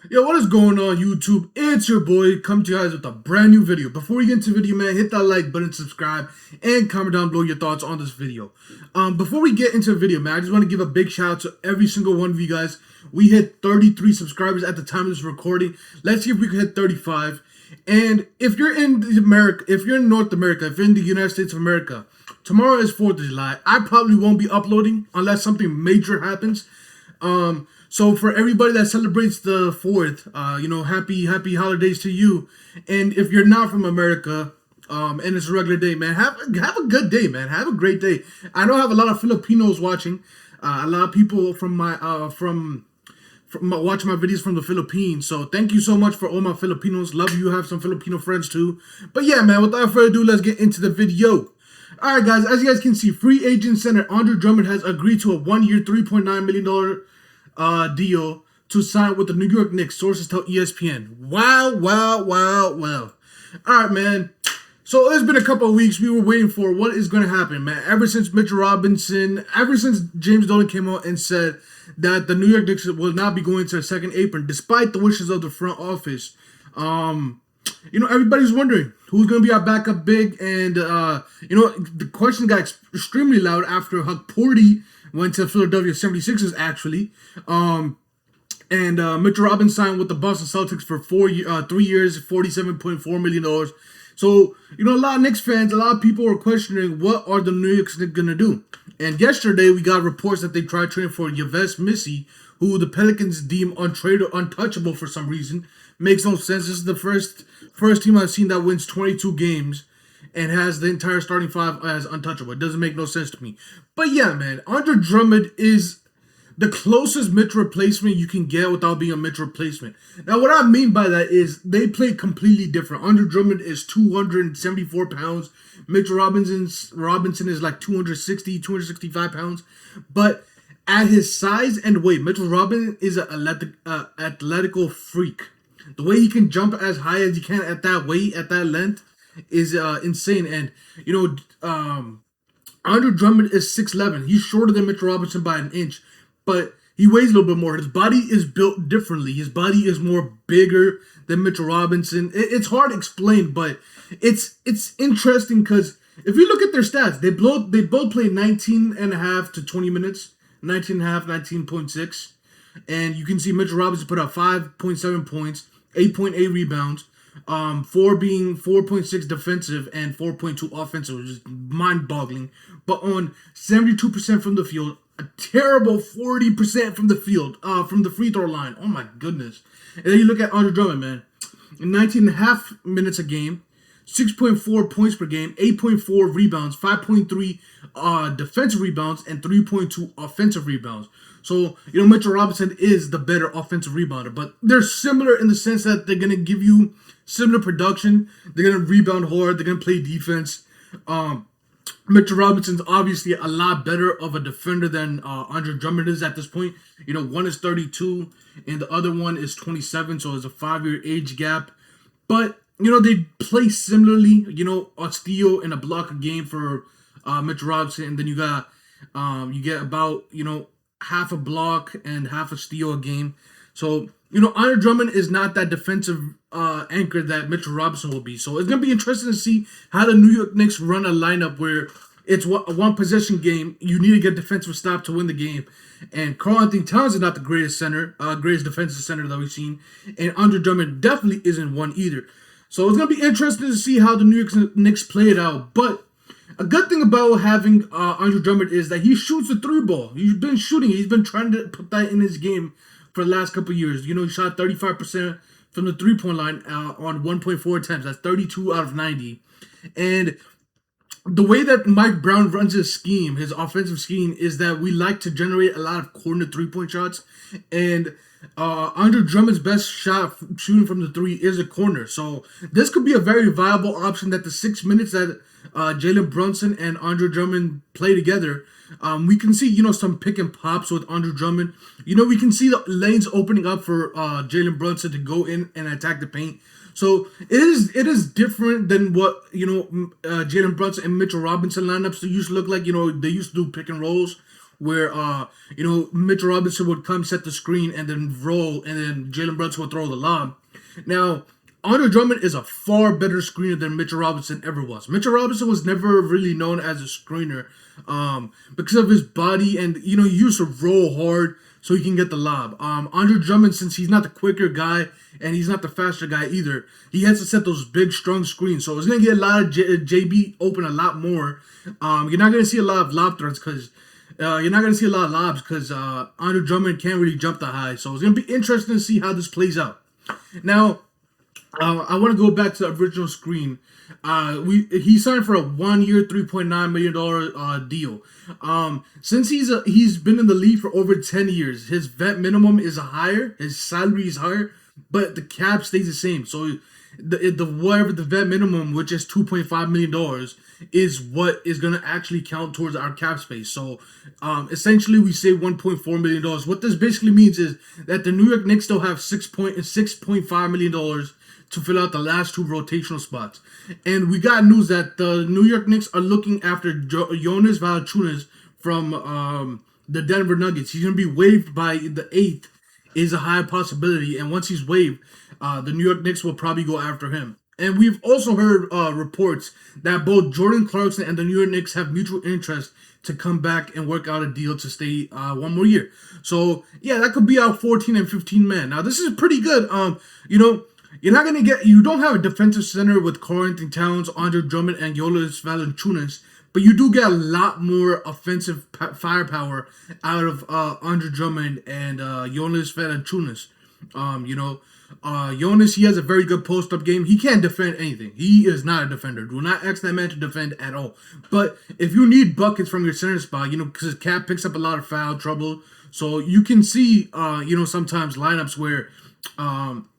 Yo, what is going on, YouTube? It's your boy, come to you guys with a brand new video. Before we get into the video, man, hit that like button, subscribe, and comment down below your thoughts on this video. Before we get into the video, man, I just want to give a big shout out to every single one of you guys. We hit 33 subscribers at the time of this recording. Let's see if we can hit 35. And if you're in America, if you're in North America, if you're in the United States of America, tomorrow is 4th of July. I probably won't be uploading unless something major happens. So for everybody that celebrates the 4th, happy holidays to you. And if you're not from America, and it's a regular day, man, have a good day, man. Have a great day. I know I have a lot of Filipinos watching. A lot of people from watching my videos from the Philippines. So thank you so much for all my Filipinos. Love you. Have some Filipino friends too. But yeah, man, without further ado, let's get into the video. All right, guys, as you guys can see, free agent center Andre Drummond has agreed to a 1-year, $3.9 million deal to sign with the New York Knicks, sources tell ESPN. Wow. All right, man. So it's been a couple of weeks. We were waiting for what is going to happen, man. Ever since James Dolan came out and said that the New York Knicks will not be going to a second apron, despite the wishes of the front office. Everybody's wondering who's going to be our backup big. And, the question got extremely loud after Huck Porty went to Philadelphia 76ers, actually. Mitchell Robinson signed with the Boston Celtics for 3 years, $47.4 million. So, a lot of Knicks fans, a lot of people were questioning what are the New York Knicks going to do. And yesterday, we got reports that they tried trading for Yves Missy, who the Pelicans deem untouchable for some reason. Makes no sense. This is the first team I've seen that wins 22 games and has the entire starting five as untouchable. It doesn't make no sense to me. But yeah, man, Andre Drummond is the closest Mitch replacement you can get without being a Mitch replacement. Now, what I mean by that is they play completely different. Andre Drummond is 274 pounds. Mitch Robinson is like 265 pounds. But at his size and weight, Mitchell Robinson is an athletic freak. The way he can jump as high as he can at that weight, at that length, is insane. And, Andre Drummond is 6'11". He's shorter than Mitchell Robinson by an inch, but he weighs a little bit more. His body is built differently. His body is more bigger than Mitchell Robinson. It's hard to explain, but it's interesting because if you look at their stats, they both play 19.5 to 20 minutes, 19.5, 19.6. And you can see Mitchell Robinson put up 5.7 points, 8.8 rebounds, 4.6 defensive and 4.2 offensive, which is mind-boggling. But on 72% from the field, a terrible 40% from the field, from the free throw line. Oh my goodness. And then you look at Andre Drummond, man. In 19.5 minutes a game, 6.4 points per game, 8.4 rebounds, 5.3 defensive rebounds, and 3.2 offensive rebounds. So, Mitchell Robinson is the better offensive rebounder, but they're similar in the sense that they're going to give you similar production. They're going to rebound hard. They're going to play defense. Mitchell Robinson's obviously a lot better of a defender than Andre Drummond is at this point. One is 32 and the other one is 27, so there's a 5-year age gap. But, they play similarly, a steal and a block a game for Mitchell Robinson, and then you get about, half a block and half a steal a game. So, Andre Drummond is not that defensive anchor that Mitchell Robinson will be. So it's going to be interesting to see how the New York Knicks run a lineup where it's a one-possession game. You need to get defensive stop to win the game. And Karl-Anthony Towns is not the greatest defensive center that we've seen. And Andre Drummond definitely isn't one either. So it's going to be interesting to see how the New York Knicks play it out. But a good thing about having Andre Drummond is that he shoots the 3-ball. He's been shooting. He's been trying to put that in his game for the last couple of years. He shot 35% from the 3-point line on 1.4 attempts. That's 32 out of 90. And the way that Mike Brown runs his scheme, his offensive scheme, is that we like to generate a lot of corner 3-point shots. And Andre Drummond's best shot shooting from the 3 is a corner. So this could be a very viable option that the 6 minutes that Jalen Brunson and Andre Drummond play together. We can see, some pick and pops with Andre Drummond. We can see the lanes opening up for Jalen Brunson to go in and attack the paint. So it is different than what Jalen Brunson and Mitchell Robinson lineups used to look like. They used to do pick and rolls where Mitchell Robinson would come set the screen and then roll, and then Jalen Brunson would throw the lob. Now, Andre Drummond is a far better screener than Mitchell Robinson ever was. Mitchell Robinson was never really known as a screener because of his body, and he used to roll hard so he can get the lob. Andre Drummond, since he's not the quicker guy and he's not the faster guy either, he has to set those big, strong screens. So it's going to get a lot of JB open a lot more. You're not going to see a lot of lob threats because you're not going to see a lot of lobs because Andre Drummond can't really jump that high. So it's going to be interesting to see how this plays out. Now, I want to go back to the original screen. He signed for a 1 year, $3.9 million deal. Since he's been in the league for over 10 years, his vet minimum is higher, his salary is higher, but the cap stays the same. So whatever the vet minimum, which is $2.5 million, is what is going to actually count towards our cap space. So essentially we save $1.4 million. What this basically means is that the New York Knicks still have $6.5 million to fill out the last two rotational spots. And we got news that the New York Knicks are looking after Jonas Valanciunas from the Denver Nuggets. He's going to be waived by the 8th, is a high possibility. And once he's waived, the New York Knicks will probably go after him. And we've also heard reports that both Jordan Clarkson and the New York Knicks have mutual interest to come back and work out a deal to stay one more year. So, yeah, that could be our 14 and 15 man. Now, this is pretty good. You don't have a defensive center with Karl-Anthony Towns, Andre Drummond, and Jonas Valanciunas, but you do get a lot more offensive firepower out of Andre Drummond and Jonas Valanciunas. Jonas, he has a very good post-up game. He can't defend anything. He is not a defender. Do not ask that man to defend at all. But if you need buckets from your center spot, because Cap picks up a lot of foul trouble, so you can see, sometimes lineups where,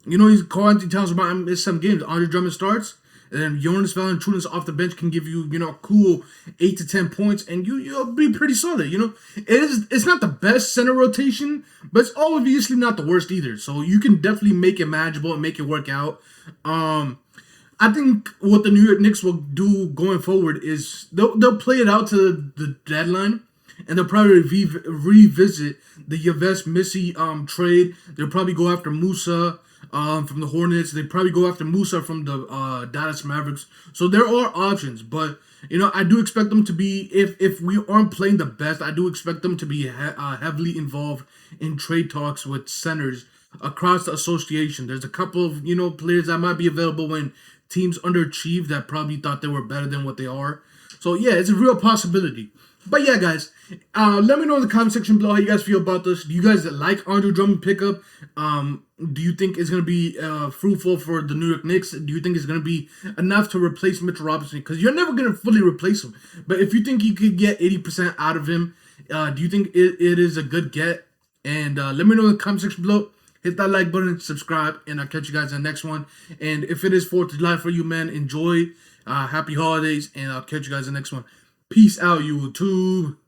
he's Karl-Anthony Towns might miss some games. Andre Drummond starts, and then Jonas Valanciunas off the bench can give you, a cool 8 to 10 points, and you'll be pretty solid. It's not the best center rotation, but it's obviously not the worst either. So you can definitely make it manageable and make it work out. I think what the New York Knicks will do going forward is they'll play it out to the deadline, and they'll probably revisit the Yves Missy trade. They'll probably go after Musa from the Hornets. They probably go after Musa from the Dallas Mavericks. So there are options, but I do expect them to be, if we aren't playing the best, I do expect them to be heavily involved in trade talks with centers across the association. There's a couple of players that might be available when teams underachieve that probably thought they were better than what they are. So yeah, it's a real possibility. But yeah, guys, let me know in the comment section below how you guys feel about this. Do you guys like Andre Drummond pickup? Do you think it's going to be fruitful for the New York Knicks? Do you think it's going to be enough to replace Mitchell Robinson? Because you're never going to fully replace him. But if you think you could get 80% out of him, do you think it is a good get? And let me know in the comment section below. Hit that like button, subscribe, and I'll catch you guys in the next one. And if it is 4th of July for you, man, enjoy. Happy holidays, and I'll catch you guys in the next one. Peace out, YouTube.